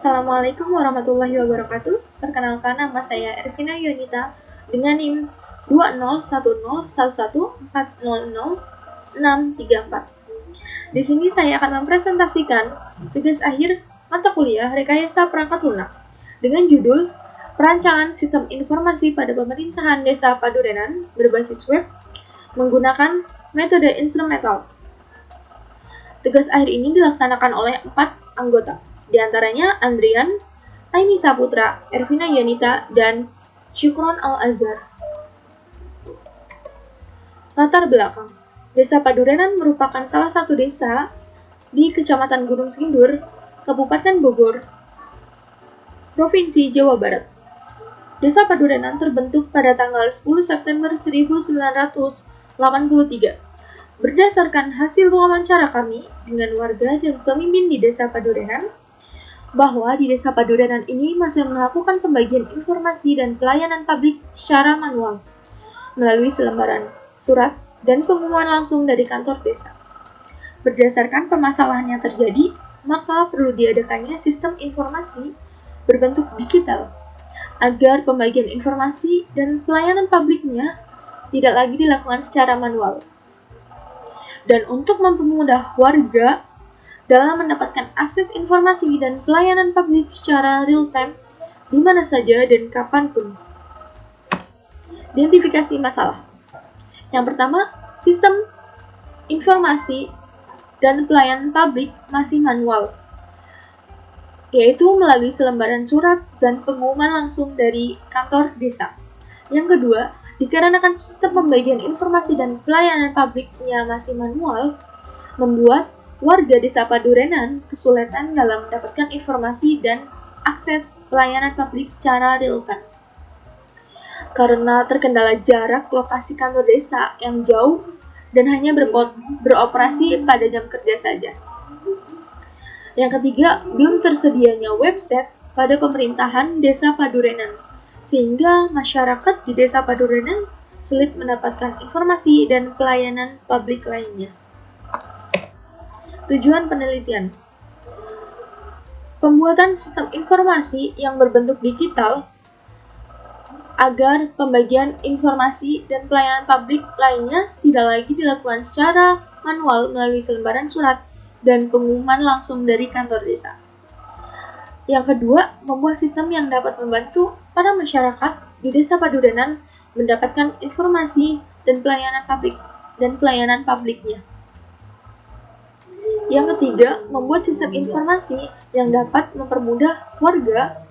Assalamualaikum warahmatullahi wabarakatuh. Perkenalkan, nama saya Ervina Yonita dengan NIM 2010114000634. Di sini saya akan mempresentasikan tugas akhir mata kuliah Rekayasa Perangkat Lunak dengan judul Perancangan Sistem Informasi pada Pemerintahan Desa Padurenan berbasis web menggunakan metode instrumental. Tugas akhir ini dilaksanakan oleh 4 anggota, di antaranya Andrian, Aini Saputra, Ervina Yonita, dan Syukron Al-Azhar. Latar belakang. Desa Padurenan merupakan salah satu desa di Kecamatan Gunung Sindur, Kabupaten Bogor, Provinsi Jawa Barat. Desa Padurenan terbentuk pada tanggal 10 September 1983. Berdasarkan hasil wawancara kami dengan warga dan pemimpin di Desa Padurenan, bahwa di Desa Padurenan ini masih melakukan pembagian informasi dan pelayanan publik secara manual melalui selembaran surat dan pengumuman langsung dari kantor desa. Berdasarkan permasalahan yang terjadi, maka perlu diadakannya sistem informasi berbentuk digital agar pembagian informasi dan pelayanan publiknya tidak lagi dilakukan secara manual. Dan untuk mempermudah warga dalam mendapatkan akses informasi dan pelayanan publik secara real-time di mana saja dan kapanpun. Identifikasi masalah. Yang pertama, sistem informasi dan pelayanan publik masih manual, yaitu melalui selembaran surat dan pengumuman langsung dari kantor desa. Yang kedua, dikarenakan sistem pembagian informasi dan pelayanan publiknya masih manual, membuat warga Desa Padurenan kesulitan dalam mendapatkan informasi dan akses pelayanan publik secara real-time. Karena terkendala jarak lokasi kantor desa yang jauh dan hanya beroperasi pada jam kerja saja. Yang ketiga, belum tersedianya website pada pemerintahan Desa Padurenan, sehingga masyarakat di Desa Padurenan sulit mendapatkan informasi dan pelayanan publik lainnya. Tujuan penelitian. Pembuatan sistem informasi yang berbentuk digital agar pembagian informasi dan pelayanan publik lainnya tidak lagi dilakukan secara manual melalui selembaran surat dan pengumuman langsung dari kantor desa. Yang kedua, membuat sistem yang dapat membantu para masyarakat di Desa Padurenan mendapatkan informasi dan pelayanan publiknya. Yang ketiga, membuat sistem informasi yang dapat mempermudah warga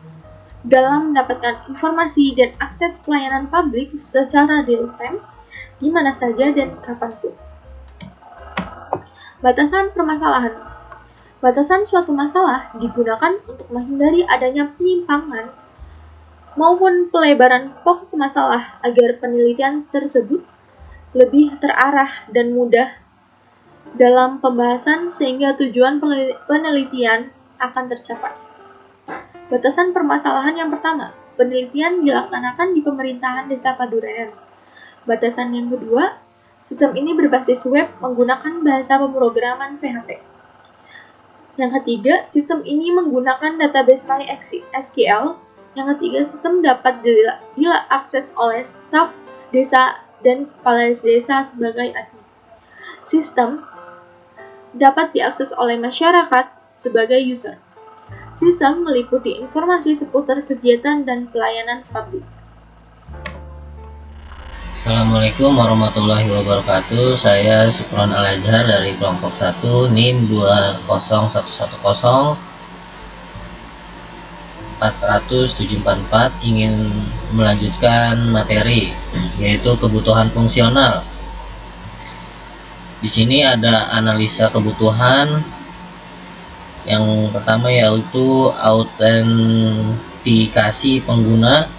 dalam mendapatkan informasi dan akses pelayanan publik secara real-time di mana saja dan kapanpun. Batasan permasalahan. Batasan suatu masalah digunakan untuk menghindari adanya penyimpangan maupun pelebaran pokok masalah agar penelitian tersebut lebih terarah dan mudah dalam pembahasan sehingga tujuan penelitian akan tercapai. Batasan permasalahan yang pertama, penelitian dilaksanakan di pemerintahan Desa Padurenan. Batasan yang kedua, sistem ini berbasis web menggunakan bahasa pemrograman PHP. Yang ketiga, sistem ini menggunakan database MySQL. Yang ketiga, sistem dapat diakses oleh staf desa dan kepala desa sebagai admin. Sistem dapat diakses oleh masyarakat sebagai user. Sistem meliputi informasi seputar kegiatan dan pelayanan publik. Assalamualaikum warahmatullahi wabarakatuh. Saya Syukron Al-Azhar dari kelompok 1 NIM 20104007444 ingin melanjutkan materi yaitu kebutuhan fungsional. Di sini ada analisa kebutuhan. Yang pertama yaitu autentikasi pengguna.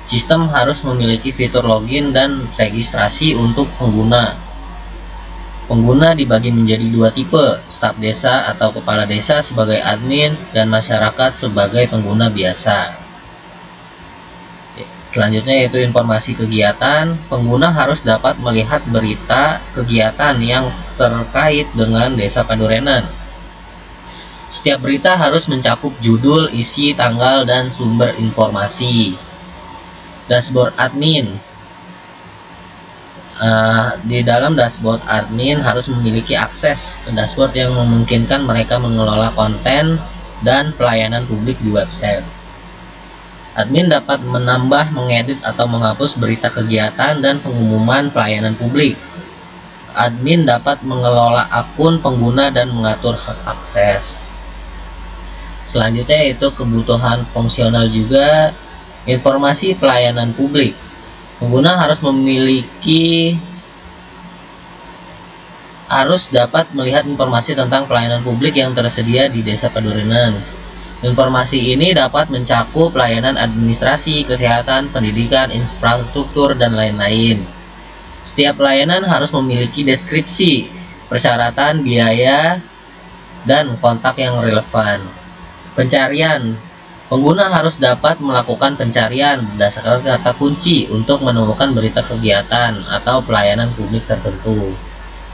Sistem harus memiliki fitur login dan registrasi untuk pengguna. Pengguna dibagi menjadi 2 tipe, staf desa atau kepala desa sebagai admin dan masyarakat sebagai pengguna biasa. Selanjutnya yaitu informasi kegiatan. Pengguna harus dapat melihat berita kegiatan yang terkait dengan Desa Padurenan. Setiap berita harus mencakup judul, isi, tanggal, dan sumber informasi. Dashboard admin. Di dalam dashboard admin harus memiliki akses ke dashboard yang memungkinkan mereka mengelola konten dan pelayanan publik di website. Admin dapat menambah, mengedit, atau menghapus berita kegiatan dan pengumuman pelayanan publik. Admin dapat mengelola akun pengguna dan mengatur hak akses. Selanjutnya yaitu kebutuhan fungsional juga, informasi pelayanan publik. Pengguna harus dapat melihat informasi tentang pelayanan publik yang tersedia di Desa Padurinan. Informasi ini dapat mencakup pelayanan administrasi, kesehatan, pendidikan, infrastruktur, dan lain-lain. Setiap pelayanan harus memiliki deskripsi, persyaratan, biaya, dan kontak yang relevan. Pencarian. Pengguna harus dapat melakukan pencarian berdasarkan kata kunci untuk menemukan berita kegiatan atau pelayanan publik tertentu.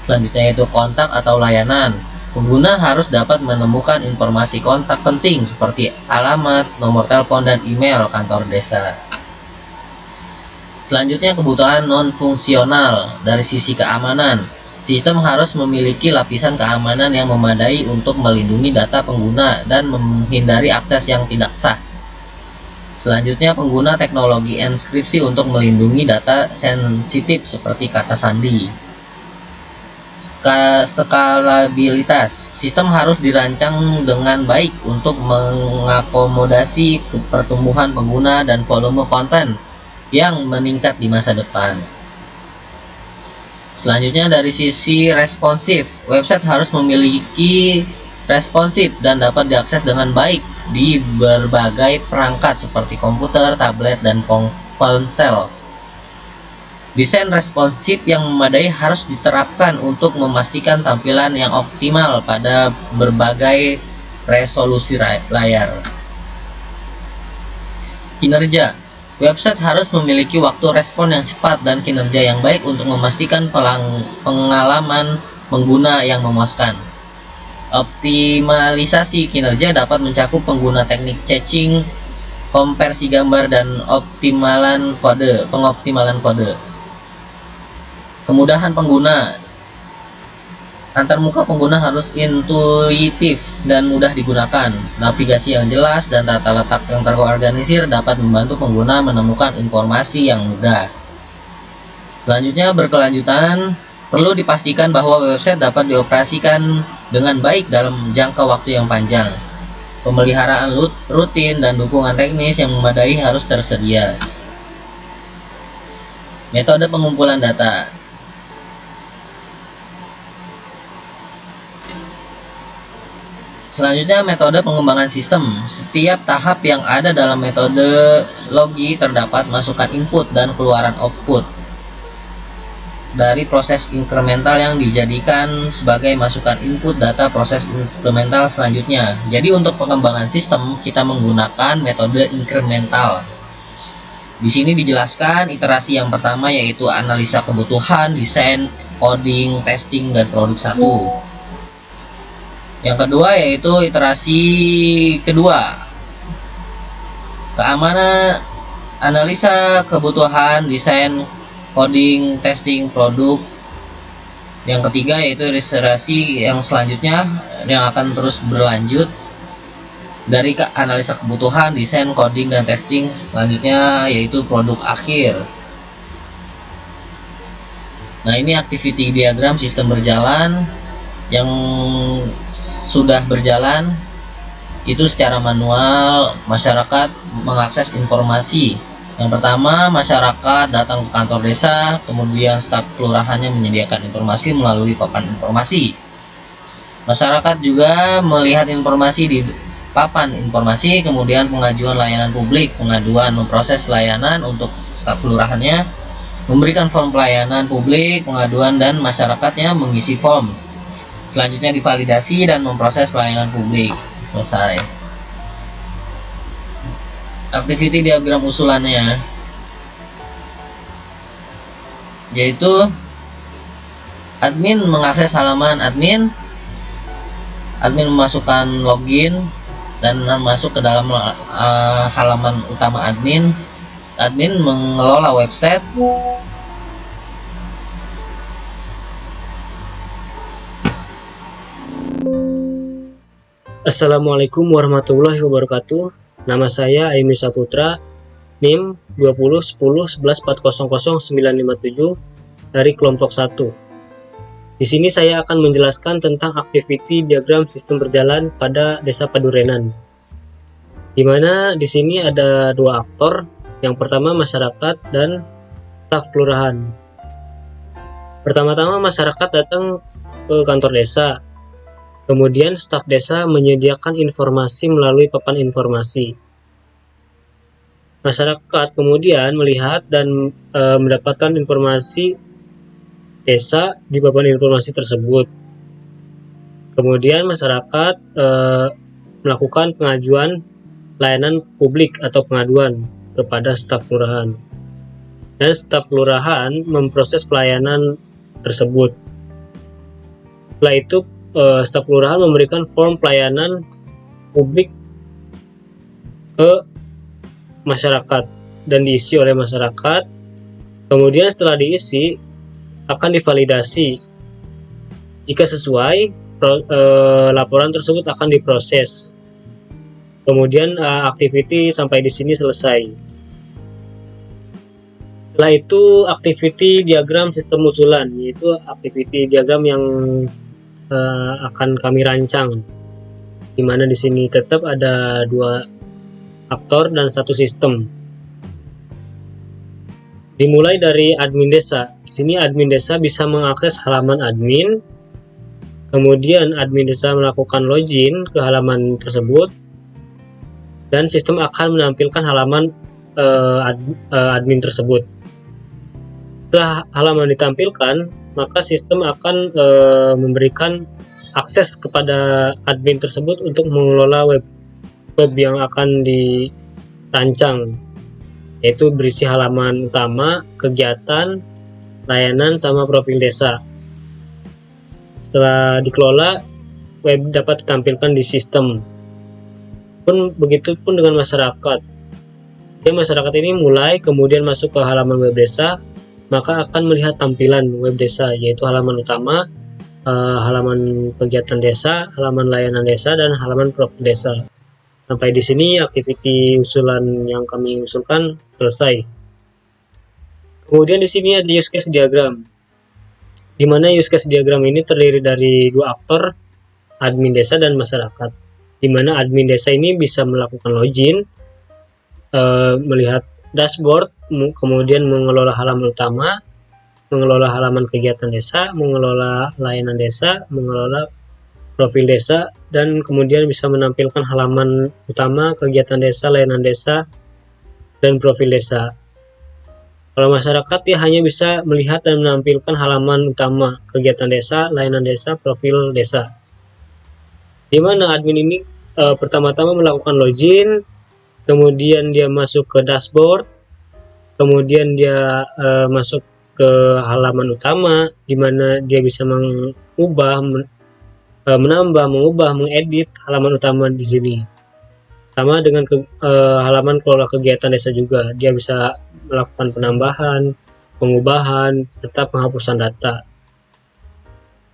Selanjutnya yaitu kontak atau layanan. Pengguna harus dapat menemukan informasi kontak penting seperti alamat, nomor telepon, dan email kantor desa. Selanjutnya kebutuhan non-fungsional. Dari sisi keamanan, sistem harus memiliki lapisan keamanan yang memadai untuk melindungi data pengguna dan menghindari akses yang tidak sah. Selanjutnya pengguna teknologi enkripsi untuk melindungi data sensitif seperti kata sandi. Skalabilitas. Sistem harus dirancang dengan baik untuk mengakomodasi pertumbuhan pengguna dan volume konten yang meningkat di masa depan. Selanjutnya dari sisi responsif, website harus memiliki responsif dan dapat diakses dengan baik di berbagai perangkat seperti komputer, tablet, dan ponsel. Desain responsif yang memadai harus diterapkan untuk memastikan tampilan yang optimal pada berbagai resolusi layar. Kinerja. Website harus memiliki waktu respon yang cepat dan kinerja yang baik untuk memastikan pengalaman pengguna yang memuaskan. Optimalisasi kinerja dapat mencakup pengguna teknik caching, konversi gambar, dan pengoptimalan kode. Kemudahan pengguna. Antarmuka pengguna harus intuitif dan mudah digunakan. Navigasi yang jelas dan tata letak yang terorganisir dapat membantu pengguna menemukan informasi yang mudah. Selanjutnya berkelanjutan, perlu dipastikan bahwa website dapat dioperasikan dengan baik dalam jangka waktu yang panjang. Pemeliharaan rutin dan dukungan teknis yang memadai harus tersedia. Metode pengumpulan data. Selanjutnya metode pengembangan sistem. Setiap tahap yang ada dalam metode logi terdapat masukan input dan keluaran output dari proses inkremental yang dijadikan sebagai masukan input data proses inkremental selanjutnya. Jadi untuk pengembangan sistem kita menggunakan metode inkremental. Di sini dijelaskan iterasi yang pertama yaitu analisa kebutuhan, desain, coding, testing, dan produk 1. Yang kedua yaitu iterasi kedua, keamanan, analisa kebutuhan, desain, coding, testing, produk. Yang ketiga yaitu iterasi yang selanjutnya yang akan terus berlanjut dari analisa kebutuhan, desain, coding, dan testing. Selanjutnya yaitu produk akhir. Nah, ini activity diagram sistem berjalan yang sudah berjalan itu secara manual. Masyarakat mengakses informasi. Yang pertama, masyarakat datang ke kantor desa, kemudian staf kelurahannya menyediakan informasi melalui papan informasi. Masyarakat juga melihat informasi di papan informasi, kemudian pengajuan layanan publik, pengaduan, memproses layanan untuk staf kelurahannya, memberikan form pelayanan publik, pengaduan, dan masyarakatnya mengisi form. Selanjutnya divalidasi dan memproses pelayanan publik. Selesai. Activity diagram usulannya yaitu admin mengakses halaman admin, admin memasukkan login dan masuk ke dalam halaman utama admin. Admin mengelola website. Assalamualaikum warahmatullahi wabarakatuh. Nama saya Aimi Saputra, NIM 201011400957 dari kelompok 1. Di sini saya akan menjelaskan tentang activity diagram sistem berjalan pada Desa Padurenan. Di mana di sini ada dua aktor, yang pertama masyarakat dan staf kelurahan. Pertama-tama masyarakat datang ke kantor desa. Kemudian staf desa menyediakan informasi melalui papan informasi. Masyarakat kemudian melihat dan mendapatkan informasi desa di papan informasi tersebut. Kemudian masyarakat melakukan pengajuan layanan publik atau pengaduan kepada staf kelurahan. Dan staf kelurahan memproses pelayanan tersebut. Setelah itu staf kelurahan memberikan form pelayanan publik ke masyarakat dan diisi oleh masyarakat. Kemudian setelah diisi akan divalidasi. Jika sesuai, laporan tersebut akan diproses. Kemudian activity sampai di sini selesai. Setelah itu activity diagram sistem munculan, yaitu activity diagram yang akan kami rancang, di mana di sini tetap ada dua aktor dan satu sistem. Dimulai dari admin desa. Di sini admin desa bisa mengakses halaman admin, kemudian admin desa melakukan login ke halaman tersebut, dan sistem akan menampilkan halaman admin tersebut. Setelah halaman ditampilkan, maka sistem akan memberikan akses kepada admin tersebut untuk mengelola web yang akan dirancang, yaitu berisi halaman utama, kegiatan, layanan, sama profil desa. Setelah dikelola, web dapat ditampilkan di sistem. Begitupun dengan masyarakat. Masyarakat ini mulai kemudian masuk ke halaman web desa, maka akan melihat tampilan web desa, yaitu halaman utama, halaman kegiatan desa, halaman layanan desa, dan halaman profil desa. Sampai di sini activity usulan yang kami usulkan selesai. Kemudian di sini ada use case diagram, di mana use case diagram ini terdiri dari dua aktor, admin desa dan masyarakat. Di mana admin desa ini bisa melakukan login, melihat dashboard, kemudian mengelola halaman utama, mengelola halaman kegiatan desa, mengelola layanan desa, mengelola profil desa, dan kemudian bisa menampilkan halaman utama, kegiatan desa, layanan desa, dan profil desa. Kalau masyarakat dia hanya bisa melihat dan menampilkan halaman utama, kegiatan desa, layanan desa, profil desa. Di mana admin ini pertama-tama melakukan login, kemudian dia masuk ke dashboard, kemudian dia masuk ke halaman utama, di mana dia bisa mengubah, menambah, mengubah, mengedit halaman utama di sini. Sama dengan halaman kelola kegiatan desa juga, dia bisa melakukan penambahan, pengubahan, serta penghapusan data.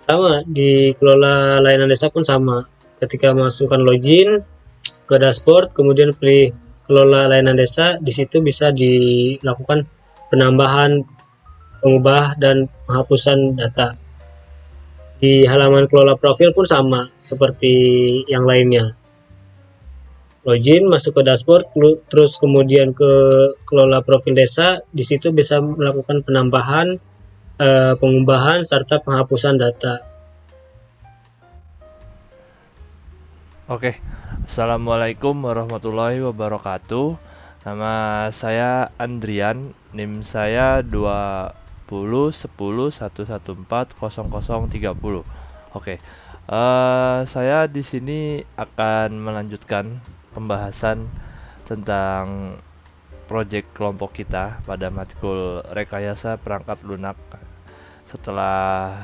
Sama di kelola layanan desa pun sama. Ketika masukkan login ke dashboard, kemudian pilih kelola layanan desa, di situ bisa dilakukan penambahan, pengubah, dan penghapusan data. Di halaman kelola profil pun sama seperti yang lainnya. Login, masuk ke dashboard, terus kemudian ke kelola profil desa, di situ bisa melakukan penambahan, pengubahan, serta penghapusan data. Oke, Assalamualaikum warahmatullahi wabarakatuh. Nama saya Andrian, NIM saya 201011140030. Oke, saya di sini akan melanjutkan pembahasan tentang proyek kelompok kita pada matkul rekayasa perangkat lunak setelah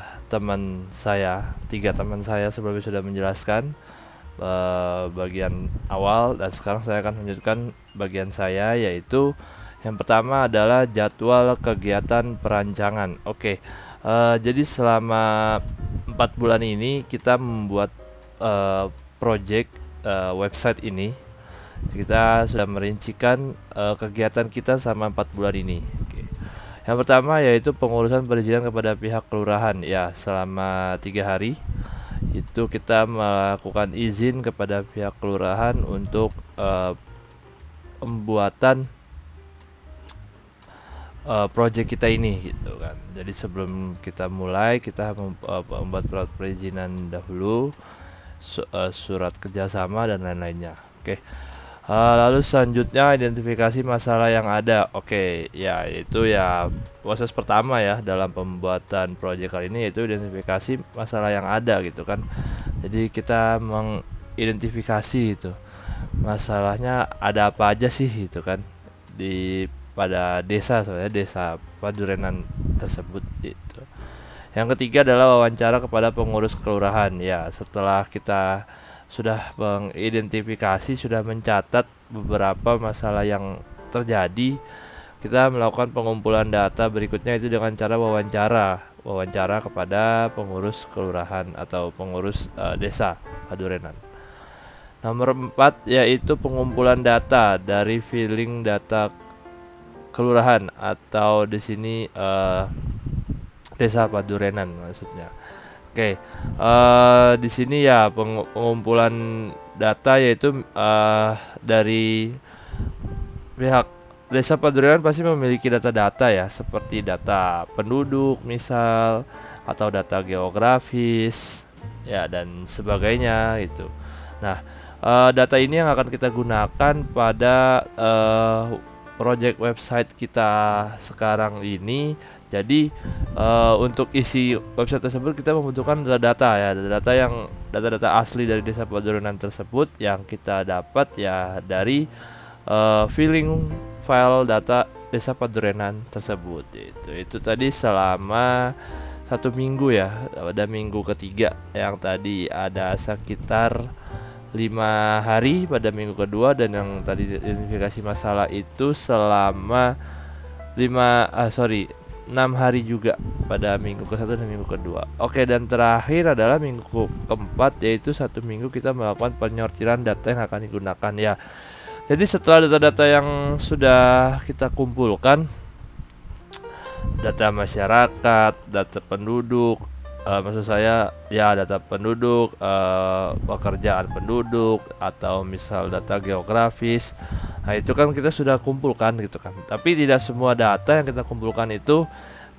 tiga teman saya sebelumnya sudah menjelaskan bagian awal, dan sekarang saya akan melanjutkan bagian saya, yaitu yang pertama adalah jadwal kegiatan perancangan. Oke, jadi selama 4 bulan ini kita membuat project website ini. Kita sudah merincikan kegiatan kita selama 4 bulan ini. Oke. Yang pertama yaitu pengurusan perizinan kepada pihak kelurahan. Ya, selama 3 hari itu kita melakukan izin kepada pihak kelurahan untuk pembuatan project kita ini, gitu kan. Jadi sebelum kita mulai, kita membuat surat perizinan dahulu, surat kerjasama dan lain-lainnya. Oke. Lalu selanjutnya identifikasi masalah yang ada. Oke, ya itu ya proses pertama ya dalam pembuatan project kali ini, yaitu identifikasi masalah yang ada, gitu kan. Jadi kita mengidentifikasi itu masalahnya ada apa aja sih, gitu kan, pada desa, sebenarnya desa Padurenan tersebut itu. Yang ketiga adalah wawancara kepada pengurus kelurahan. Ya, setelah kita sudah mengidentifikasi, sudah mencatat beberapa masalah yang terjadi, kita melakukan pengumpulan data berikutnya, itu dengan cara wawancara kepada pengurus kelurahan atau pengurus desa Padurenan. Nomor 4 yaitu pengumpulan data dari filing data kelurahan atau di sini desa Padurenan maksudnya. Oke, di sini ya pengumpulan data yaitu dari pihak desa Padurenan pasti memiliki data-data ya, seperti data penduduk misal, atau data geografis ya dan sebagainya gitu. Nah, data ini yang akan kita gunakan pada project website kita sekarang ini. Jadi untuk isi website tersebut kita membutuhkan data-data asli dari desa Padurenan tersebut yang kita dapat ya dari filling file data desa Padurenan tersebut. Itu tadi selama 1 minggu ya, pada minggu ketiga yang tadi ada sekitar 5 hari pada minggu kedua, dan yang tadi identifikasi masalah itu selama 6 hari juga pada minggu ke-1 dan minggu kedua. Oke, dan terakhir adalah minggu keempat, yaitu 1 minggu kita melakukan penyortiran data yang akan digunakan ya. Jadi setelah data-data yang sudah kita kumpulkan, data masyarakat, data penduduk, maksud saya ya data penduduk, pekerjaan penduduk, atau misal data geografis. Nah, itu kan kita sudah kumpulkan gitu kan. Tapi tidak semua data yang kita kumpulkan itu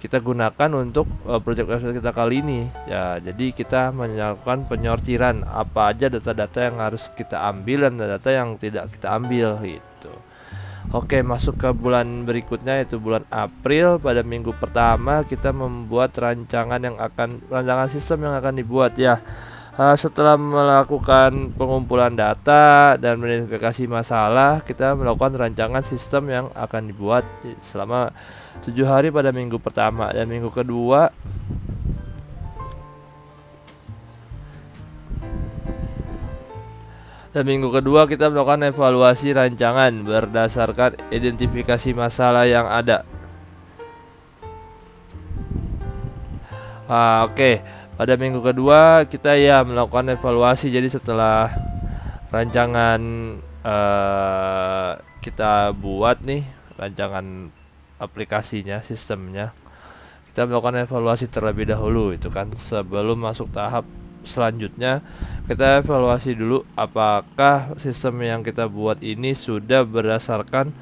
kita gunakan untuk project website kita kali ini. Ya, jadi kita melakukan penyortiran apa aja data-data yang harus kita ambil dan data yang tidak kita ambil gitu. Oke, masuk ke bulan berikutnya yaitu bulan April. Pada minggu pertama kita membuat rancangan sistem yang akan dibuat ya. Setelah melakukan pengumpulan data dan mengidentifikasi masalah, kita melakukan rancangan sistem yang akan dibuat selama 7 hari pada minggu pertama. Dan minggu kedua kita melakukan evaluasi rancangan berdasarkan identifikasi masalah yang ada. Oke. Pada minggu kedua kita ya melakukan evaluasi. Jadi setelah rancangan kita buat nih, rancangan aplikasinya, sistemnya, kita melakukan evaluasi terlebih dahulu itu kan. Sebelum masuk tahap selanjutnya, kita evaluasi dulu apakah sistem yang kita buat ini sudah berdasarkan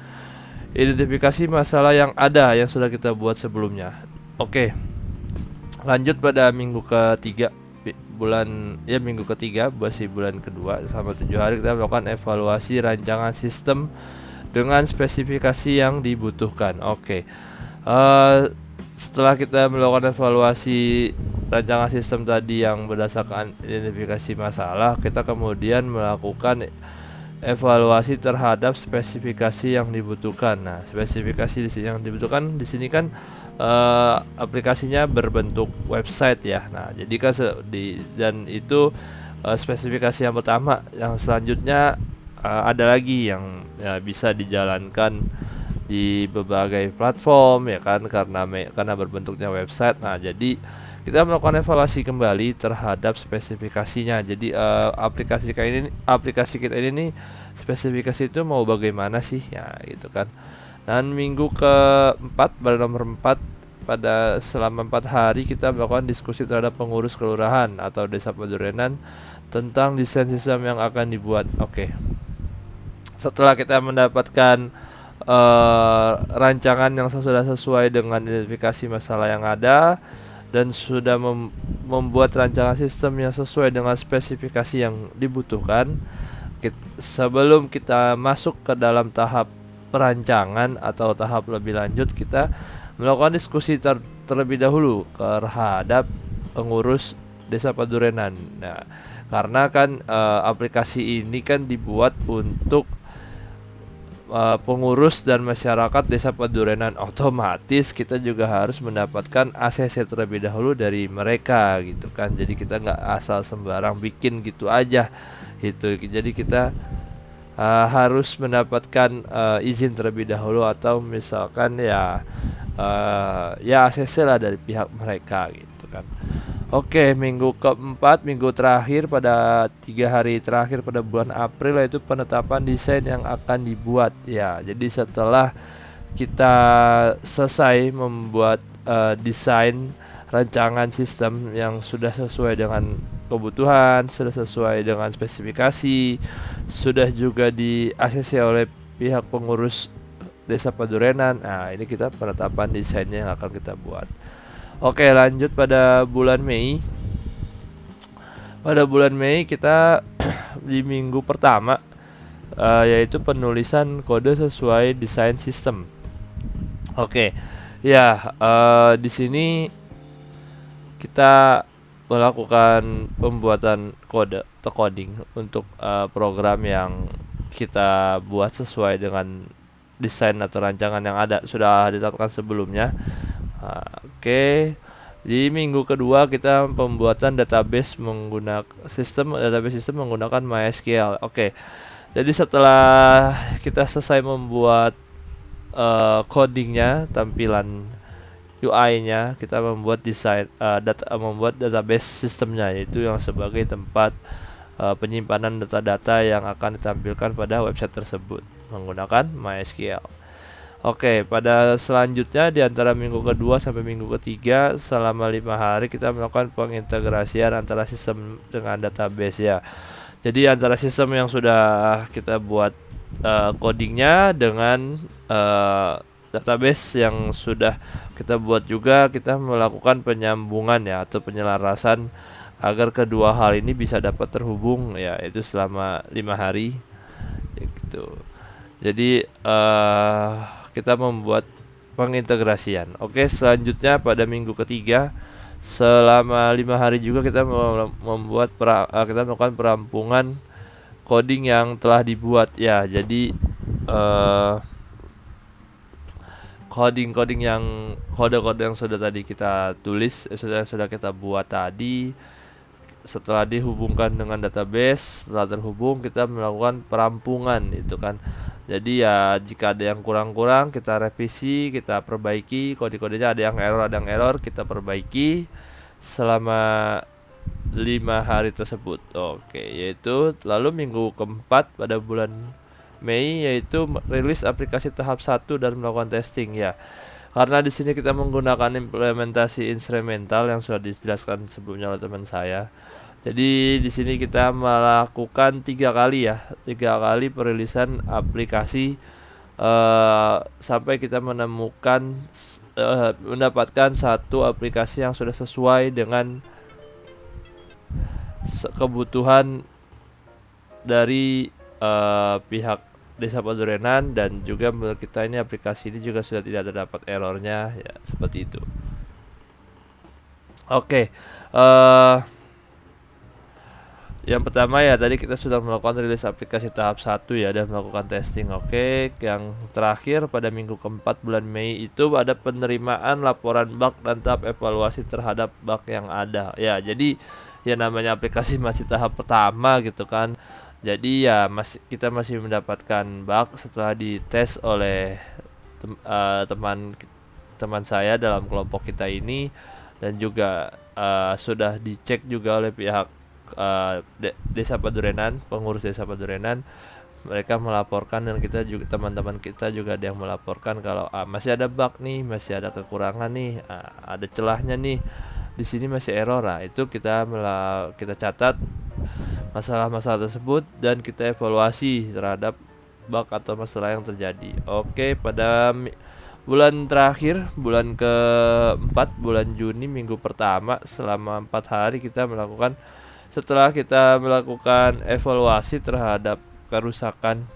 identifikasi masalah yang ada yang sudah kita buat sebelumnya. Oke. Lanjut pada minggu ketiga minggu ketiga bulan kedua, selama 7 hari kita melakukan evaluasi rancangan sistem dengan spesifikasi yang dibutuhkan. Oke. Setelah kita melakukan evaluasi rancangan sistem tadi yang berdasarkan identifikasi masalah, kita kemudian melakukan evaluasi terhadap spesifikasi yang dibutuhkan. Nah, spesifikasi yang dibutuhkan di sini kan aplikasinya berbentuk website ya. Nah, jadi kan dan itu spesifikasi yang pertama. Yang selanjutnya ada lagi yang bisa dijalankan di berbagai platform ya kan, karena berbentuknya website. Nah, jadi kita melakukan evaluasi kembali terhadap spesifikasinya. Jadi aplikasi kita ini nih, spesifikasi itu mau bagaimana sih ya gitu kan. Dan minggu keempat, pada nomor 4, pada selama 4 hari kita melakukan diskusi terhadap pengurus kelurahan atau desa Padurenan tentang desain sistem yang akan dibuat. Oke. Setelah kita mendapatkan rancangan yang sudah sesuai dengan identifikasi masalah yang ada dan sudah membuat rancangan sistem yang sesuai dengan spesifikasi yang dibutuhkan, sebelum kita masuk ke dalam tahap perancangan atau tahap lebih lanjut, kita melakukan diskusi terlebih dahulu terhadap pengurus desa Padurenan. Nah, karena kan aplikasi ini kan dibuat untuk pengurus dan masyarakat desa Padurenan, otomatis kita juga harus mendapatkan ACC terlebih dahulu dari mereka gitu kan. Jadi kita nggak asal sembarang bikin gitu aja gitu. Jadi kita harus mendapatkan izin terlebih dahulu, atau misalkan ya ACC lah dari pihak mereka gitu kan. Oke, minggu keempat, minggu terakhir, pada 3 hari terakhir pada bulan April, yaitu penetapan desain yang akan dibuat ya. Jadi setelah kita selesai membuat desain rancangan sistem yang sudah sesuai dengan kebutuhan, sudah sesuai dengan spesifikasi, sudah juga di ACC oleh pihak pengurus desa Padurenan. Nah, ini kita penetapan desainnya yang akan kita buat. Oke, lanjut pada bulan Mei. Pada bulan Mei kita di minggu pertama yaitu penulisan kode sesuai desain sistem. Oke, ya di sini kita melakukan pembuatan kode atau coding untuk program yang kita buat sesuai dengan desain atau rancangan yang sudah ditetapkan sebelumnya. Oke. Di minggu kedua kita pembuatan database sistem menggunakan MySQL. Oke. Jadi setelah kita selesai membuat codingnya, tampilan UI-nya, kita membuat membuat database sistemnya, yaitu yang sebagai tempat penyimpanan data-data yang akan ditampilkan pada website tersebut menggunakan MySQL. Oke, pada selanjutnya di antara minggu kedua sampai minggu ketiga selama 5 hari kita melakukan pengintegrasian antara sistem dengan database ya. Jadi antara sistem yang sudah kita buat codingnya dengan database yang sudah kita buat juga, kita melakukan penyambungan ya atau penyelarasan agar kedua hal ini bisa dapat terhubung ya, itu selama 5 hari ya, gitu. Jadi kita membuat pengintegrasian. Oke, selanjutnya pada minggu ketiga selama 5 hari juga kita kita melakukan perampungan coding yang telah dibuat ya. Jadi kode-kode yang sudah tadi kita tulis, sudah kita buat tadi, setelah dihubungkan dengan database, setelah terhubung kita melakukan perampungan itu kan. Jadi ya jika ada yang kurang-kurang kita revisi, kita perbaiki kode-kodenya, ada yang error kita perbaiki selama 5 hari tersebut. Oke, yaitu lalu minggu keempat pada bulan Mei yaitu rilis aplikasi tahap 1 dan melakukan testing ya. Karena di sini kita menggunakan implementasi instrumental yang sudah dijelaskan sebelumnya oleh teman saya. Jadi di sini kita melakukan 3 kali perilisan aplikasi sampai kita mendapatkan satu aplikasi yang sudah sesuai dengan kebutuhan dari pihak desa Padurenan, dan juga menurut kita ini aplikasi ini juga sudah tidak terdapat errornya ya, seperti itu. Oke. Yang pertama ya tadi kita sudah melakukan rilis aplikasi tahap 1 ya, dan melakukan testing. Oke, yang terakhir pada minggu keempat bulan Mei itu ada penerimaan laporan bug dan tahap evaluasi terhadap bug yang ada. Ya, jadi ya namanya aplikasi masih tahap pertama gitu kan. Jadi ya kita masih mendapatkan bug setelah dites oleh teman saya dalam kelompok kita ini, dan juga sudah dicek juga oleh pihak Desa Padurenan, pengurus Desa Padurenan. Mereka melaporkan, dan kita juga, teman-teman kita juga ada yang melaporkan kalau masih ada bug nih, masih ada kekurangan nih, ada celahnya nih, di sini masih error. Itu kita catat masalah-masalah tersebut dan kita evaluasi terhadap bug atau masalah yang terjadi. Oke, pada bulan terakhir, bulan keempat, bulan Juni, minggu pertama, selama 4 hari kita melakukan, setelah kita melakukan evaluasi terhadap kerusakan,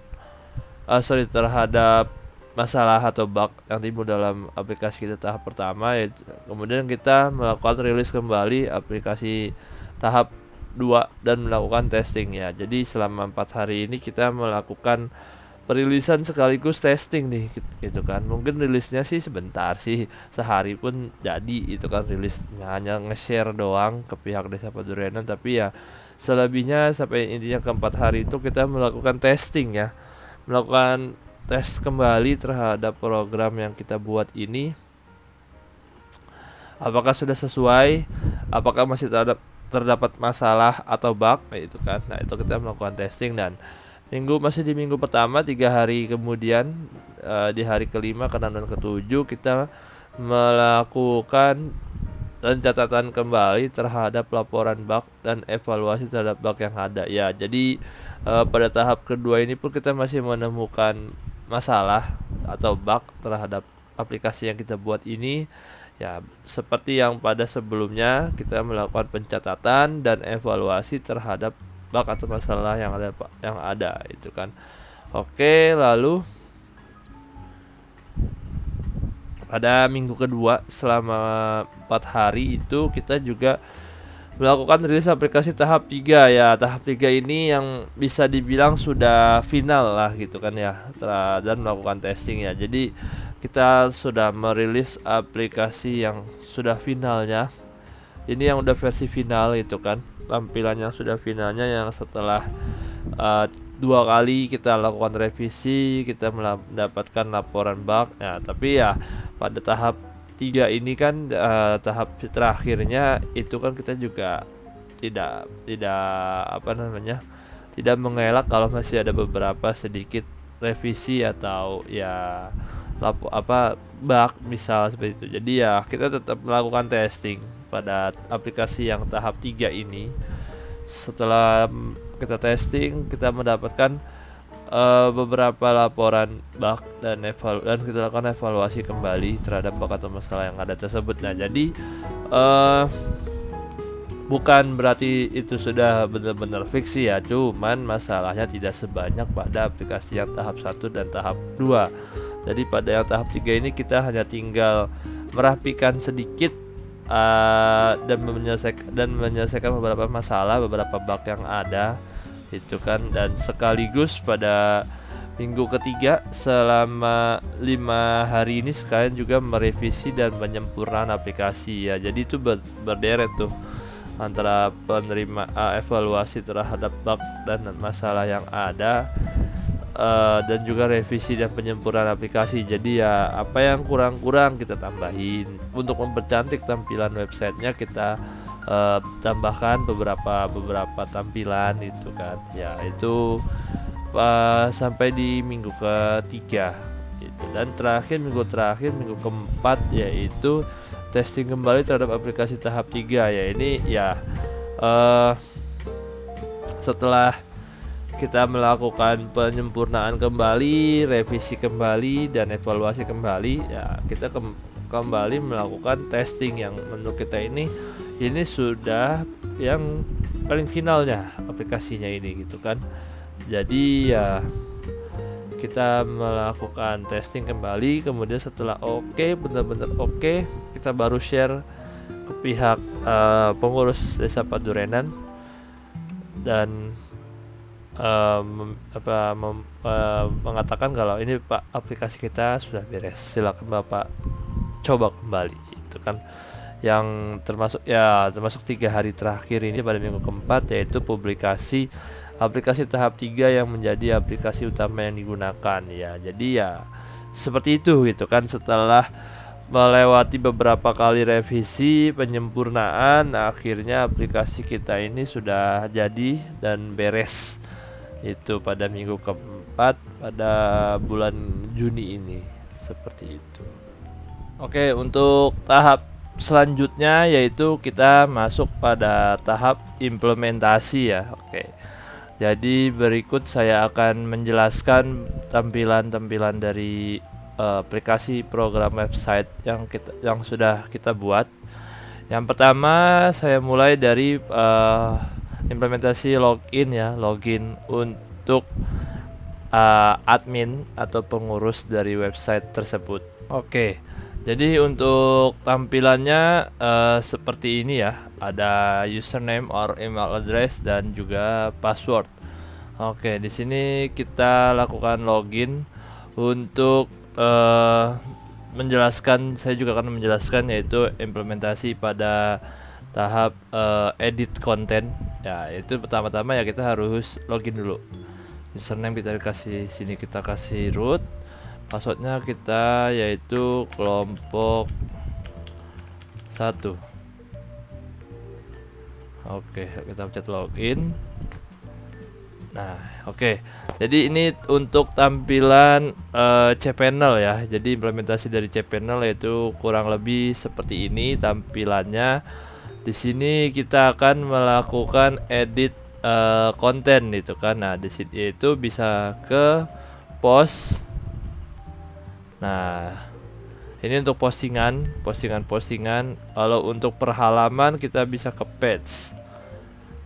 terhadap masalah atau bug yang timbul dalam aplikasi kita tahap pertama, yaitu, kemudian kita melakukan rilis kembali aplikasi tahap 2 dan melakukan testing ya. Jadi selama 4 hari ini kita melakukan perilisan sekaligus testing nih gitu kan. Mungkin rilisnya sih sebentar sih, sehari pun jadi itu kan, rilisnya hanya nge-share doang ke pihak Desa Padurenan, tapi ya selebihnya sampai intinya ke 4 hari itu kita melakukan testing ya, melakukan tes kembali terhadap program yang kita buat ini, apakah sudah sesuai, apakah masih terdapat masalah atau bug itu kan. Nah, itu kita melakukan testing, dan masih di minggu pertama, 3 hari kemudian, di hari kelima, ke-6 dan ke-7 kita melakukan catatan kembali terhadap laporan bug dan evaluasi terhadap bug yang ada ya. Jadi pada tahap kedua ini pun kita masih menemukan masalah atau bug terhadap aplikasi yang kita buat ini ya. Seperti yang pada sebelumnya, kita melakukan pencatatan dan evaluasi terhadap bug atau masalah yang ada itu kan. Oke, lalu pada minggu kedua selama 4 hari itu kita juga melakukan rilis aplikasi tahap 3 ya. Tahap 3 ini yang bisa dibilang sudah final lah gitu kan ya, dan melakukan testing ya. Jadi kita sudah merilis aplikasi yang sudah finalnya. Ini yang udah versi final itu kan, tampilannya sudah finalnya, yang setelah 2 kali kita lakukan revisi, kita mendapatkan laporan bug. Nah, tapi ya pada tahap 3 ini kan, tahap terakhirnya itu kan kita juga tidak tidak mengelak kalau masih ada beberapa sedikit revisi atau ya bug misal seperti itu. Jadi ya kita tetap melakukan testing pada aplikasi yang tahap 3 ini. Setelah kita testing, kita mendapatkan beberapa laporan bug dan kita lakukan evaluasi kembali terhadap bug atau masalah yang ada tersebut. Nah, jadi bukan berarti itu sudah benar-benar fix ya, cuman masalahnya tidak sebanyak pada aplikasi yang tahap 1 dan tahap 2. Jadi pada yang tahap 3 ini kita hanya tinggal merapikan sedikit dan menyelesaikan beberapa masalah, beberapa bug yang ada itu kan. Dan sekaligus pada minggu ketiga selama 5 hari ini sekalian juga merevisi dan penyempurnaan aplikasi ya. Jadi itu berderet tuh antara evaluasi terhadap bug dan masalah yang ada, dan juga revisi dan penyempurnaan aplikasi. Jadi ya apa yang kurang-kurang kita tambahin. Untuk mempercantik tampilan websitenya kita tambahkan beberapa tampilan itu kan ya. Itu sampai di minggu ketiga itu. Dan minggu keempat yaitu testing kembali terhadap aplikasi tahap 3 ya. Ini ya setelah kita melakukan penyempurnaan kembali, revisi kembali, dan evaluasi kembali ya, kita kembali melakukan testing yang menurut kita ini sudah yang paling finalnya aplikasinya ini gitu kan. Jadi ya kita melakukan testing kembali, kemudian setelah benar-benar oke, kita baru share ke pihak pengurus Desa Padurenan dan mengatakan kalau ini Pak, aplikasi kita sudah beres, silakan Bapak coba kembali. Itu kan yang termasuk 3 hari terakhir ini pada minggu keempat, yaitu publikasi aplikasi tahap 3 yang menjadi aplikasi utama yang digunakan ya. Jadi ya seperti itu gitu kan, setelah melewati beberapa kali revisi penyempurnaan, akhirnya aplikasi kita ini sudah jadi dan beres itu pada minggu keempat pada bulan Juni ini, seperti itu. Oke, untuk tahap selanjutnya yaitu kita masuk pada tahap implementasi ya. Oke, jadi berikut saya akan menjelaskan tampilan-tampilan dari aplikasi program website yang sudah kita buat. Yang pertama saya mulai dari implementasi login untuk admin atau pengurus dari website tersebut. Oke, jadi untuk tampilannya seperti ini ya, ada username or email address dan juga password. Oke, di sini kita lakukan login. Untuk saya juga akan menjelaskan yaitu implementasi pada tahap edit konten ya. Itu pertama-tama ya kita harus login dulu. Username kita kita kasih root, passwordnya kita yaitu kelompok 1. Oke, kita pencet login. Nah, oke. Jadi ini untuk tampilan cPanel ya. Jadi implementasi dari cPanel yaitu kurang lebih seperti ini tampilannya. Di sini kita akan melakukan edit konten itu kan. Nah, di sini itu bisa ke post. Nah, ini untuk postingan. Kalau untuk per halaman kita bisa ke page.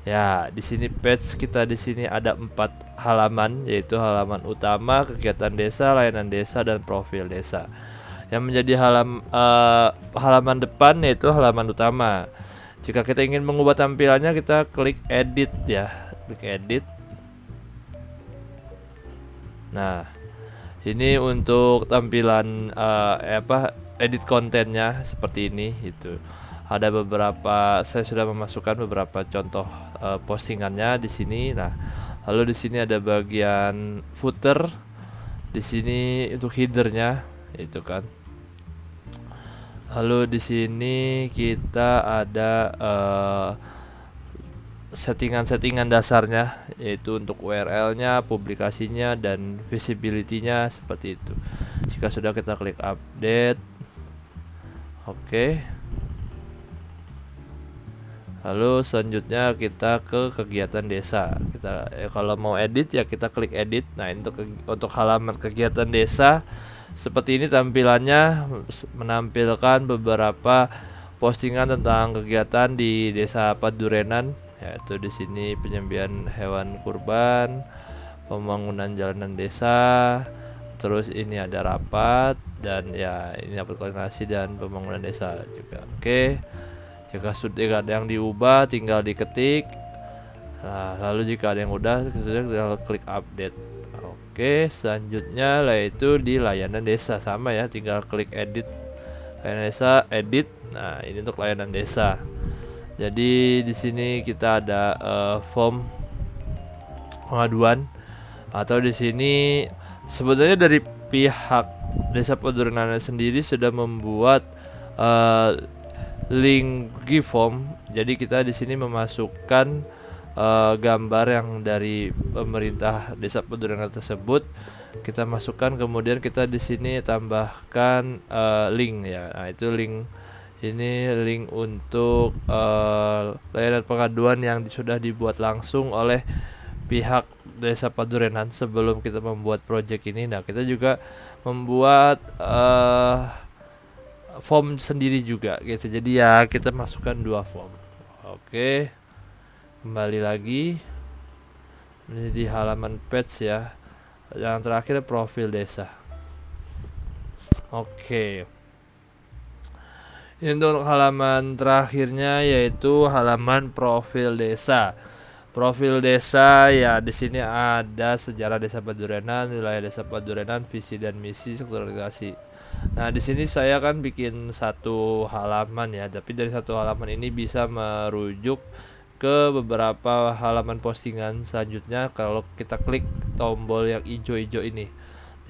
Ya, di sini page kita di sini ada 4 halaman, yaitu halaman utama, kegiatan desa, layanan desa, dan profil desa. Yang menjadi halaman depan yaitu halaman utama. Jika kita ingin mengubah tampilannya, kita klik edit ya, klik edit. Nah, ini untuk tampilan edit kontennya seperti ini itu. Ada beberapa, saya sudah memasukkan beberapa contoh postingannya di sini. Nah, lalu di sini ada bagian footer, di sini untuk headernya itu kan. Lalu di sini kita ada settingan-settingan dasarnya, yaitu untuk URL-nya, publikasinya, dan visibility-nya seperti itu. Jika sudah, kita klik update. Oke. Lalu selanjutnya kita ke kegiatan desa. Kalau mau edit ya kita klik edit. Nah, untuk halaman kegiatan desa seperti ini tampilannya, menampilkan beberapa postingan tentang kegiatan di Desa Padurenan, yaitu di sini penyembelihan hewan kurban, pembangunan jalanan desa, terus ini ada rapat, dan ya ini rapat koordinasi dan pembangunan desa juga. Oke. Jika sudah ada yang diubah, tinggal diketik. Nah, lalu jika ada yang udah, tinggal klik update. Oke, selanjutnya yaitu di layanan desa, sama ya, tinggal klik edit. Layanan desa, edit. Nah, ini untuk layanan desa. Jadi di sini kita ada form pengaduan, atau di sini sebenarnya dari pihak Desa Padurenan sendiri sudah membuat link form. Jadi kita di sini memasukkan gambar yang dari pemerintah Desa Padurenan tersebut, kita masukkan, kemudian kita di sini tambahkan link ya. Nah, itu link untuk layanan pengaduan yang sudah dibuat langsung oleh pihak Desa Padurenan sebelum kita membuat project ini. Nah, kita juga membuat form sendiri juga gitu. Jadi ya kita masukkan 2 form. Oke. Kembali lagi di halaman page ya. Yang terakhir profil desa. Oke. Ini untuk halaman terakhirnya yaitu halaman profil desa. Profil desa ya, di sini ada sejarah Desa Padurenan, wilayah Desa Padurenan, visi dan misi, struktur organisasi. Nah, di sini saya kan bikin satu halaman ya, tapi dari satu halaman ini bisa merujuk ke beberapa halaman postingan selanjutnya kalau kita klik tombol yang hijau-hijau ini.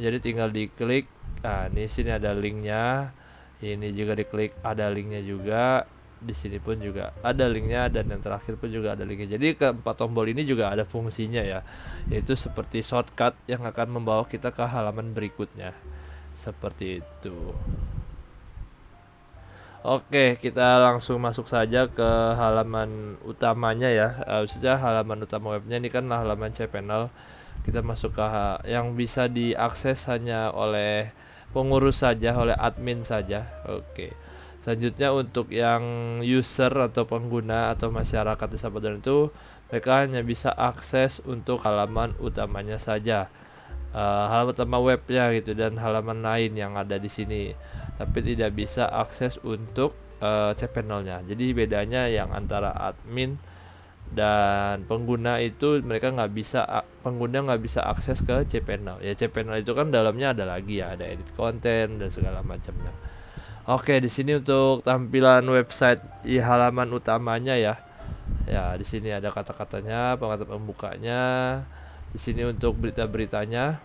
Jadi tinggal diklik. Nah, di sini ada linknya. Ini juga diklik, ada linknya juga. Di sini pun juga ada linknya, dan yang terakhir pun juga ada linknya. Jadi keempat tombol ini juga ada fungsinya ya, yaitu seperti shortcut yang akan membawa kita ke halaman berikutnya, seperti itu. Oke, kita langsung masuk saja ke halaman utamanya ya. Maksudnya halaman utama webnya ini kan halaman cPanel. Kita masuk ke yang bisa diakses hanya oleh pengurus saja, oleh admin saja. Oke. Selanjutnya untuk yang user atau pengguna atau masyarakat Desa Padurenan itu, mereka hanya bisa akses untuk halaman utamanya saja, halaman utama webnya gitu, dan halaman lain yang ada di sini, tapi tidak bisa akses untuk cPanel-nya. Jadi bedanya yang antara admin dan pengguna itu, mereka nggak bisa, pengguna nggak bisa akses ke cPanel. Ya cPanel itu kan dalamnya ada lagi ya, ada edit konten dan segala macamnya. Oke, di sini untuk tampilan website di halaman utamanya ya. Ya, di sini ada kata-katanya, kata pembukanya. Di sini untuk berita-beritanya,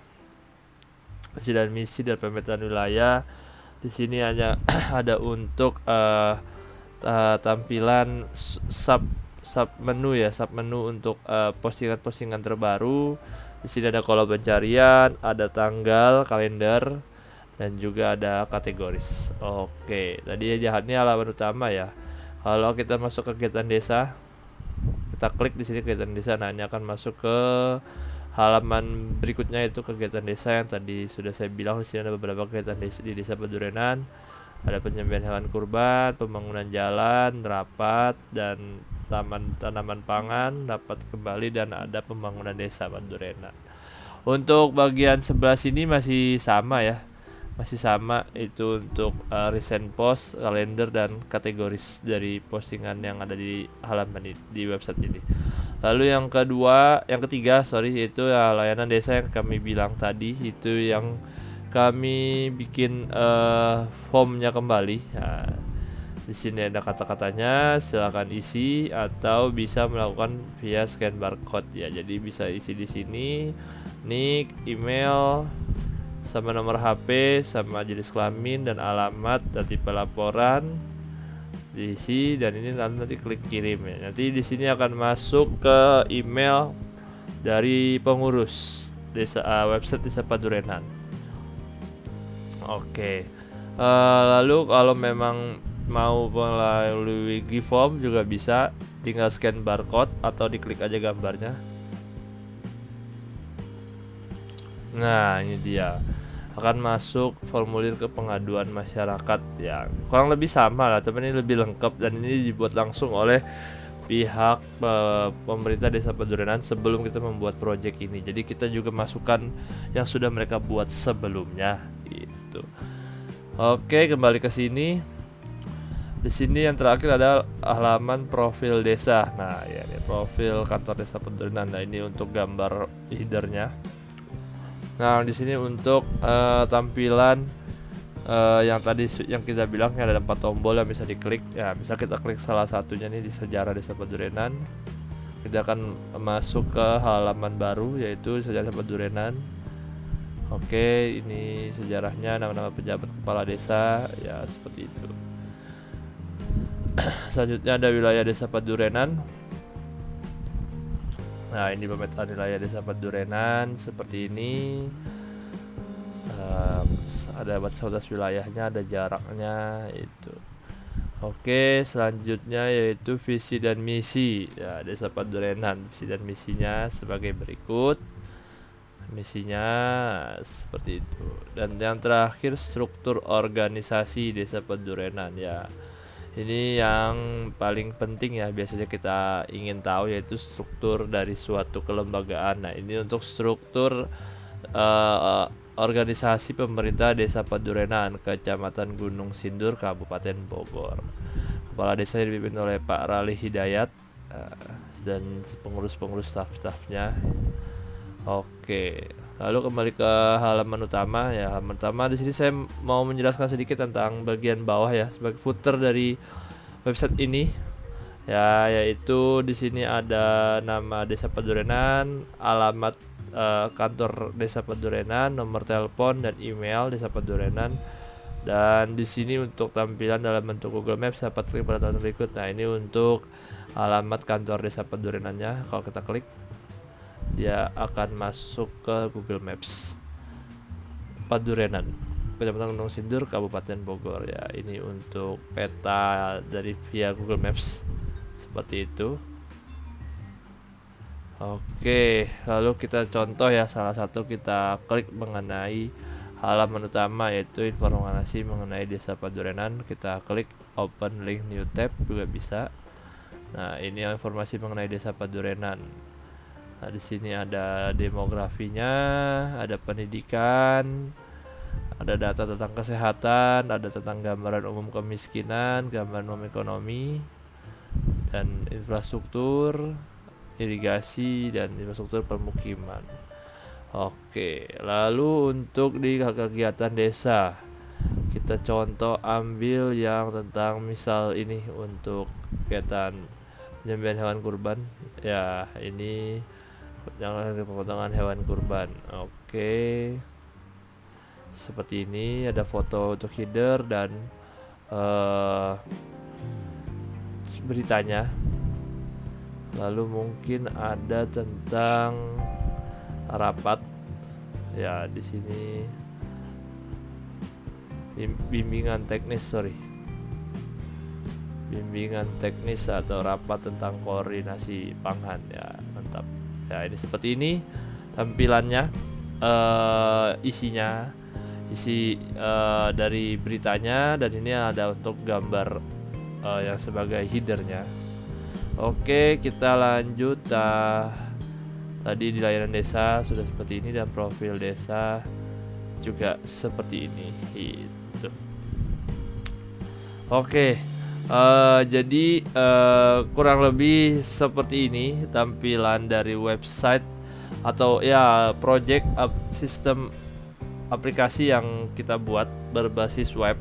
visi dan misi dan pemetaan wilayah. Di sini hanya ada untuk tampilan sub menu ya, sub menu untuk postingan-postingan terbaru. Di sini ada kolom pencarian, ada tanggal, kalender, dan juga ada kategoris. Oke, tadi ini halaman utama ya. Kalau kita masuk ke kegiatan desa, kita klik di sini kegiatan desa, nah ini akan masuk ke halaman berikutnya, itu kegiatan desa yang tadi sudah saya bilang. Di sini ada beberapa kegiatan desa di Desa Padurenan. Ada penyembelihan hewan kurban, pembangunan jalan, rapat, dan taman tanaman pangan, rapat kembali, dan ada pembangunan Desa Padurenan. Untuk bagian sebelah sini masih sama ya. Masih sama, itu untuk recent post, kalender, dan kategoris dari postingan yang ada di halaman di website ini. Lalu yang ketiga yaitu ya, layanan desa yang kami bilang tadi, itu yang kami bikin formnya kembali. Nah, di sini ada kata-katanya, silakan isi atau bisa melakukan via scan barcode ya. Jadi bisa isi di sini nick, email, sama nomor HP, sama jenis kelamin dan alamat dan tipe laporan diisi, dan ini nanti klik kirim ya. Nanti di sini akan masuk ke email dari pengurus desa, website Desa Padurenan. Oke. Lalu kalau memang mau melalui Giform juga bisa, tinggal scan barcode atau diklik aja gambarnya. Nah, ini dia, akan masuk formulir ke pengaduan masyarakat ya. Kurang lebih sama lah, tapi ini lebih lengkap, dan ini dibuat langsung oleh pihak pemerintah Desa Padurenan sebelum kita membuat project ini. Jadi kita juga masukkan yang sudah mereka buat sebelumnya gitu. Oke, kembali ke sini. Di sini yang terakhir ada halaman profil desa. Nah, ya ini profil kantor Desa Padurenan. Nah, ini untuk gambar headernya. Nah, di sini untuk tampilan yang tadi yang kita bilang ada 4 tombol yang bisa diklik. Ya, bisa kita klik salah satunya nih di sejarah Desa Padurenan. Kita akan masuk ke halaman baru, yaitu sejarah Padurenan. Oke, ini sejarahnya, nama-nama pejabat kepala desa ya, seperti itu. Selanjutnya ada wilayah Desa Padurenan. Nah, ini pemetaan wilayah Desa Padurenan seperti ini. Ada batas-batas wilayahnya, ada jaraknya itu. Oke, selanjutnya yaitu visi dan misi ya, Desa Padurenan. Visi dan misinya sebagai berikut. Misinya seperti itu. Dan yang terakhir struktur organisasi Desa Padurenan ya. Ini yang paling penting ya, biasanya kita ingin tahu, yaitu struktur dari suatu kelembagaan. Nah, ini untuk struktur organisasi pemerintah Desa Padurenan, Kecamatan Gunung Sindur, Kabupaten Bogor. Kepala desa dipimpin oleh Pak Rali Hidayat. dan pengurus-pengurus staff-staffnya. Oke, lalu kembali ke halaman utama ya. Halaman utama di sini saya mau menjelaskan sedikit tentang bagian bawah ya, sebagai footer dari website ini ya, yaitu di sini ada nama Desa Padurenan, alamat kantor Desa Padurenan, nomor telepon dan email Desa Padurenan. Dan di sini untuk tampilan dalam bentuk Google Maps dapat klik pada tabel berikut. Nah, ini untuk alamat kantor Desa Padurenannya. Kalau kita klik, dia akan masuk ke Google Maps Padurenan, Kecamatan Gunung Sindur, Kabupaten Bogor ya. Ini untuk peta dari via Google Maps seperti itu. Oke, lalu kita contoh ya, salah satu kita klik mengenai halaman utama yaitu informasi mengenai Desa Padurenan. Kita klik open link new tab juga bisa. Nah, ini informasi mengenai Desa Padurenan. Nah, di sini ada demografinya, ada pendidikan, ada data tentang kesehatan, ada tentang gambaran umum kemiskinan, gambaran umum ekonomi, dan infrastruktur, irigasi, dan infrastruktur permukiman. Oke, lalu untuk di kegiatan desa, kita contoh ambil yang tentang misal ini untuk kegiatan penyembelihan hewan kurban ya, ini yang pemotongan hewan kurban. Oke, seperti ini ada foto untuk header dan beritanya. Lalu mungkin ada tentang rapat ya, di sini bimbingan teknis atau rapat tentang koordinasi pangan ya, mantap ya. Ini seperti ini tampilannya, isi dari beritanya, dan ini ada untuk gambar yang sebagai headernya. Oke, kita lanjut. Tadi di layanan desa sudah seperti ini, dan profil desa juga seperti ini gitu. Oke, jadi kurang lebih seperti ini tampilan dari website atau ya project sistem aplikasi yang kita buat berbasis web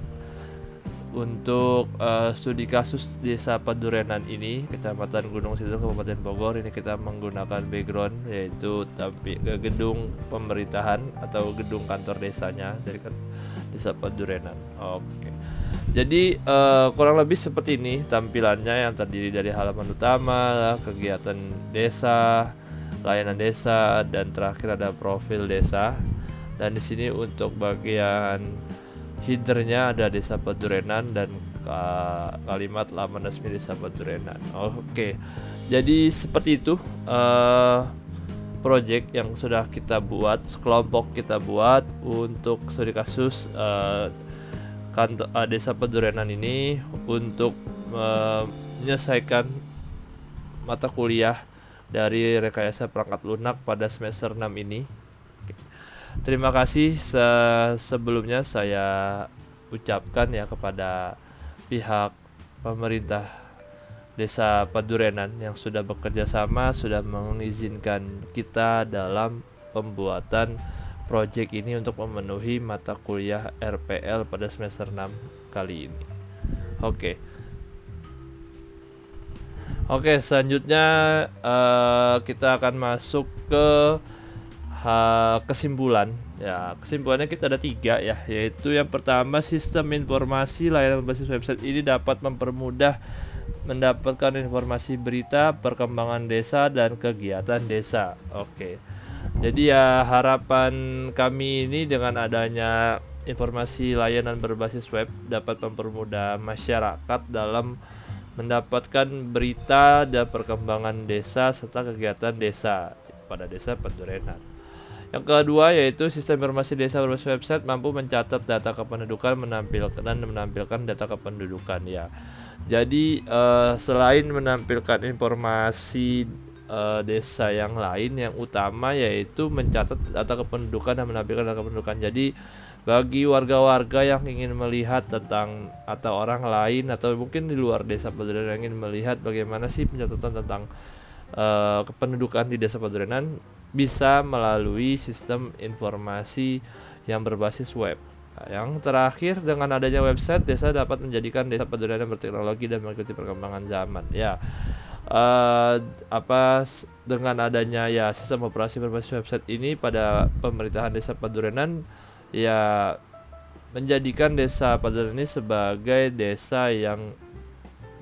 untuk studi kasus Desa Padurenan ini, Kecamatan Gunung Sindur, Kabupaten Bogor. Ini kita menggunakan background yaitu gedung pemerintahan atau gedung kantor desanya dari Desa Padurenan. Oke. Jadi kurang lebih seperti ini tampilannya, yang terdiri dari halaman utama, kegiatan desa, layanan desa, dan terakhir ada profil desa. Dan di sini untuk bagian headernya ada Desa Padurenan dan kalimat laman resmi Desa Padurenan. Oke, jadi seperti itu project yang sudah kita buat, kelompok kita buat untuk studi kasus kantor Desa Padurenan ini untuk menyelesaikan mata kuliah dari rekayasa perangkat lunak pada semester 6 ini. Terima kasih sebelumnya saya ucapkan ya kepada pihak pemerintah Desa Padurenan yang sudah bekerja sama, sudah mengizinkan kita dalam pembuatan proyek ini untuk memenuhi mata kuliah RPL pada semester 6 kali ini. Oke, selanjutnya kita akan masuk ke kesimpulan ya. Kesimpulannya kita ada 3 ya, yaitu yang pertama, sistem informasi layanan berbasis website ini dapat mempermudah mendapatkan informasi berita, perkembangan desa, dan kegiatan desa. Oke, jadi ya harapan kami ini dengan adanya informasi layanan berbasis web dapat mempermudah masyarakat dalam mendapatkan berita dan perkembangan desa serta kegiatan desa pada Desa Padurenan. Yang kedua yaitu sistem informasi desa berbasis website mampu mencatat data kependudukan, menampilkan data kependudukan ya. Jadi selain menampilkan informasi desa yang lain, yang utama yaitu mencatat data kependudukan dan menampilkan data kependudukan. Jadi Bagi warga-warga yang ingin melihat tentang atau orang lain atau mungkin di luar Desa Padurenan yang ingin melihat bagaimana sih pencatatan tentang kependudukan di Desa Padurenan, bisa melalui sistem informasi yang berbasis web. Nah, yang terakhir, dengan adanya website, desa dapat menjadikan Desa Padurenan berteknologi dan mengikuti perkembangan zaman. Ya, dengan adanya ya sistem operasi berbasis website ini pada pemerintahan Desa Padurenan, ya menjadikan Desa Padurenan ini sebagai desa yang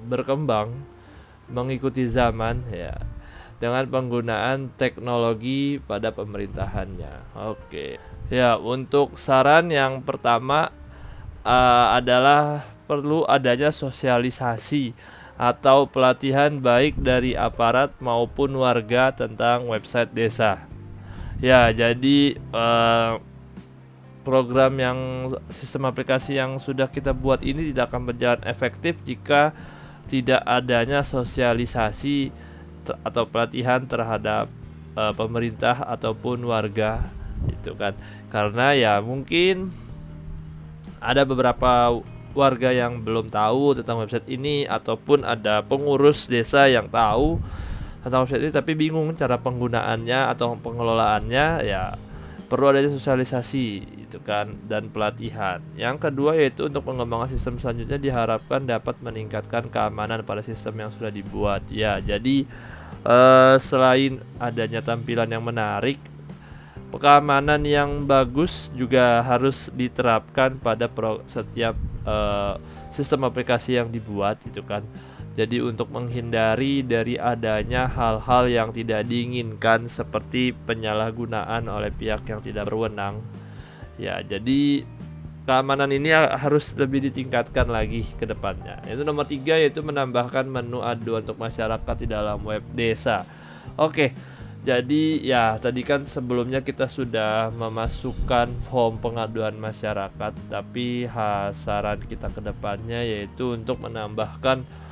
berkembang mengikuti zaman, ya, dengan penggunaan teknologi pada pemerintahannya. Oke. Ya, untuk saran yang pertama adalah perlu adanya sosialisasi atau pelatihan baik dari aparat maupun warga tentang website desa. Ya, jadi program yang sistem aplikasi yang sudah kita buat ini tidak akan berjalan efektif jika tidak adanya sosialisasi atau pelatihan terhadap pemerintah ataupun warga, itu kan. Karena ya mungkin ada beberapa warga yang belum tahu tentang website ini, ataupun ada pengurus desa yang tahu tentang website ini tapi bingung cara penggunaannya atau pengelolaannya. Ya perlu adanya sosialisasi itu kan, dan pelatihan. Yang kedua yaitu untuk pengembangan sistem selanjutnya diharapkan dapat meningkatkan keamanan pada sistem yang sudah dibuat. Ya, jadi selain adanya tampilan yang menarik, keamanan yang bagus juga harus diterapkan pada setiap sistem aplikasi yang dibuat itu kan. Jadi untuk menghindari dari adanya hal-hal yang tidak diinginkan seperti penyalahgunaan oleh pihak yang tidak berwenang. Ya, jadi keamanan ini harus lebih ditingkatkan lagi ke depannya. Itu nomor 3 yaitu menambahkan menu aduan untuk masyarakat di dalam web desa. Oke. Jadi ya tadi kan sebelumnya kita sudah memasukkan form pengaduan masyarakat, tapi saran kita ke depannya yaitu untuk menambahkan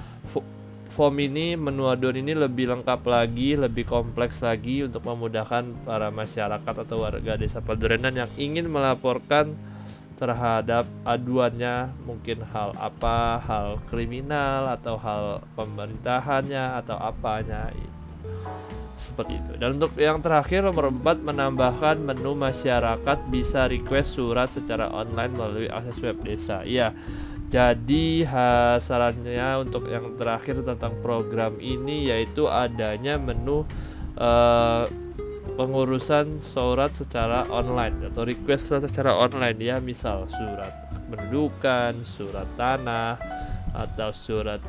form ini, menu aduan ini lebih lengkap lagi, lebih kompleks lagi untuk memudahkan para masyarakat atau warga Desa Padurenan yang ingin melaporkan terhadap aduannya, mungkin hal kriminal atau hal pemerintahannya atau apanya itu. Seperti itu. Dan untuk yang terakhir nomor 4, menambahkan menu masyarakat bisa request surat secara online melalui akses web desa. Iya. Jadi sarannya untuk yang terakhir tentang program ini yaitu adanya menu pengurusan surat secara online atau request surat secara online, ya, misal surat kependudukan, surat tanah atau surat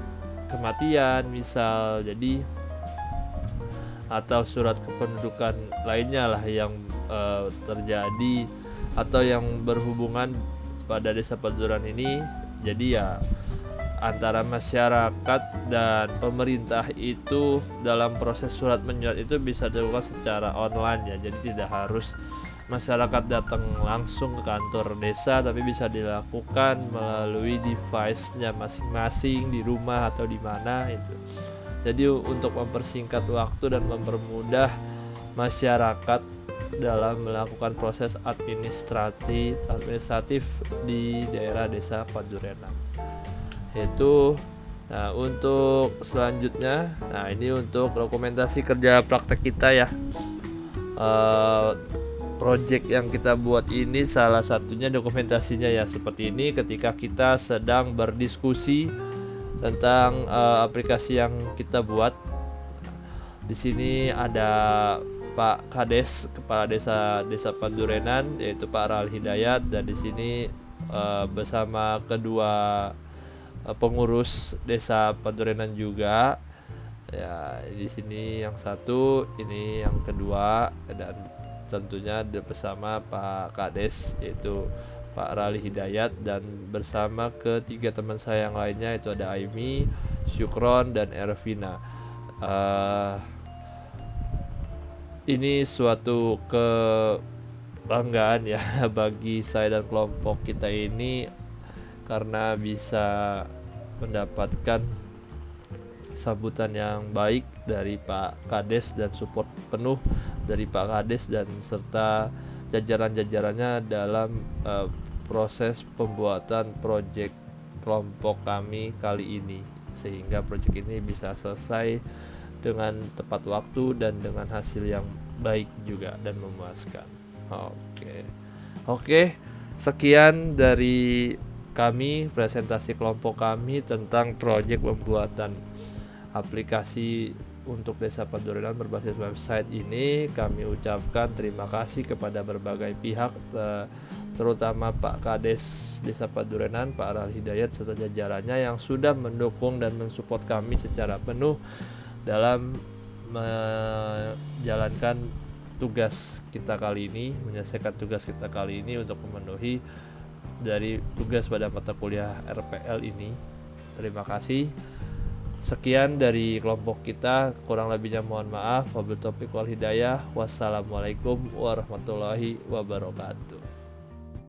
kematian misal, jadi atau surat kependudukan lainnya lah yang terjadi atau yang berhubungan pada Desa Padurenan ini. Jadi ya antara masyarakat dan pemerintah itu dalam proses surat menyurat itu bisa dilakukan secara online, ya. Jadi tidak harus masyarakat datang langsung ke kantor desa, tapi bisa dilakukan melalui device-nya masing-masing di rumah atau di mana itu. Jadi untuk mempersingkat waktu dan mempermudah masyarakat dalam melakukan proses administratif di daerah Desa Padurenan. Itu untuk selanjutnya, ini untuk dokumentasi kerja praktek kita, ya. Project yang kita buat ini salah satunya dokumentasinya ya seperti ini, ketika kita sedang berdiskusi tentang aplikasi yang kita buat. Di sini ada Pak Kades, Kepala Desa Padurenan, yaitu Pak Ral Hidayat, dan di sini bersama kedua pengurus Desa Padurenan juga. Ya, di sini yang satu, ini yang kedua, dan tentunya bersama Pak Kades yaitu Pak Rali Hidayat, dan bersama ketiga teman saya yang lainnya, itu ada Aimi, Syukron, dan Ervina. Ini suatu kebanggaan ya bagi saya dan kelompok kita ini, karena bisa mendapatkan sambutan yang baik dari Pak Kades dan support penuh dari Pak Kades dan serta jajaran-jajarannya dalam proses pembuatan proyek kelompok kami kali ini, sehingga proyek ini bisa selesai dengan tepat waktu dan dengan hasil yang baik juga dan memuaskan. Oke, sekian dari kami, presentasi kelompok kami tentang proyek pembuatan aplikasi untuk Desa Padurenan berbasis website ini. Kami ucapkan terima kasih kepada berbagai pihak, terutama Pak Kades Desa Padurenan, Pak Aral Hidayat serta jajarannya yang sudah mendukung dan mensupport kami secara penuh dalam menjalankan tugas kita kali ini, menyelesaikan tugas kita kali ini untuk memenuhi dari tugas pada mata kuliah RPL ini. Terima kasih. Sekian dari kelompok kita, kurang lebihnya mohon maaf. Wabillahi taufiq wal hidayah. Wassalamualaikum warahmatullahi wabarakatuh.